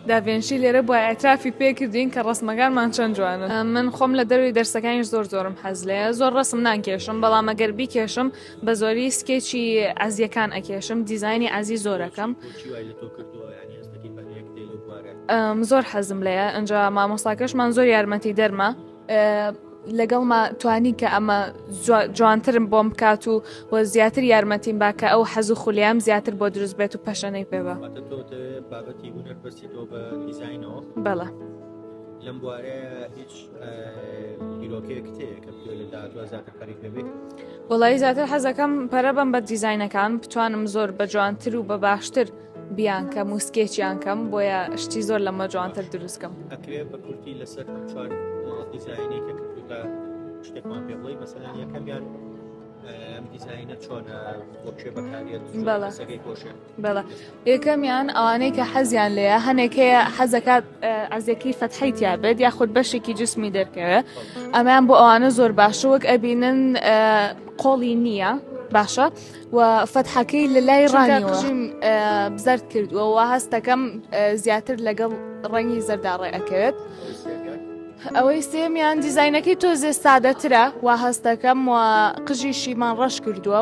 داڤێنشی لێرە بۆ ئاعترافی پێکردین کە ڕسمەکانمان چەند جوانن. من خۆم لە دەروی دەرسەکانی زۆرم حەز لێیە، زۆر ڕسم نانکێشم، بەڵام ئەگەر بیکێشم بە زۆری سکێچی ئازیەکان ئەکێشم، دیزایانی ئازی زۆرەکەم. زۆر حەزم لێیە، ئەنجا مامۆستاکەشمان زۆر یارمەتی دەرمە لەگەڵ توانی کە ئەمە جوانترم بۆم بکات و زیاتر یارمەتیم باکە ئەو حەز و خولیام زیاتر بۆ دروست بێت و پەشەنەی پێبە. بەڵێ. لەم بوارەیە هیچ بیرۆکەیەک هەیە کە لە داهاتووە زیاتر خەریک ببێت؟ وەڵی زیاتر حەزەکەم پەرە بەم بە دیزاینەکان بتوانم زۆر بە جوانتر و بە باشتر بیانکەم و سکێچیانکەم بۆیە شتی زۆر لەمە جوانتر دروستکەم. ئەکرێ بە کورتی لەسەر چوار دیزاینێک کە کردوتە شتێکمان پێ بڵێ مەسەلەن یەکەمیان ئەم دیزاینە چۆنە بۆ کێ بەکارێت سەگەی پۆشێ؟ بەڵێ. یەکەمیان ئەوانەی کە حەزیان لێیە هەنێک هەیە حەزەکات ئازیەکەی فەتحەی تیا بێت یاخود بەشێکی جسمی دەرکەوێت، ئەمەیان بۆ ئەوانە زۆر باشە، وەک ئەبینن قۆڵی نییە باشە و فەتحەکەی لە لای ڕانیەوە بزەرد کردووە و هەستەکەم زیاتر لەگەڵ ڕەنگی زەرداڕێ ئەکەوێت. ئەوەی سێمیان دیزاینەکەی تۆزێ سادەترە و هەستەکەم و قژیشیمان ڕەش کردووە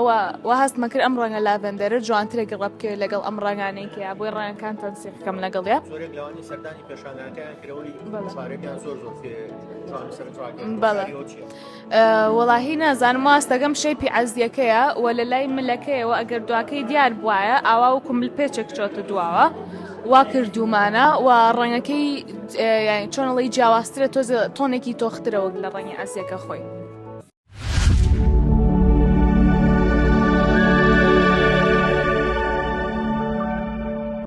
و هەستمە کرد ئەم ڕەنگە لاڤەندەرە جوانترە گەڕە بکەوێت لەگەڵ ئەم ڕەنگانەیەکەیە بۆی ڕەنگەکان تەنسیقکەم لەگەڵیە. زۆرێک لەوانی سەردانی پێشانگەکەیان کرەوەی چارەکیان زۆر بەڵێ. وەڵاهی نازانم هەستەکەم شەیپی عەزیەکەیە و لە لای ملەکەیەوە ئەگەر دواکەی دیار بواە ئاوا و کومل پێچێک چۆتە دواوە وا کردومانە و ڕەنگەکەی چۆنەڵی جیاوازترە تۆنێکی تۆخترە وەک لە ڕەنگی ئەزیەکە خۆی.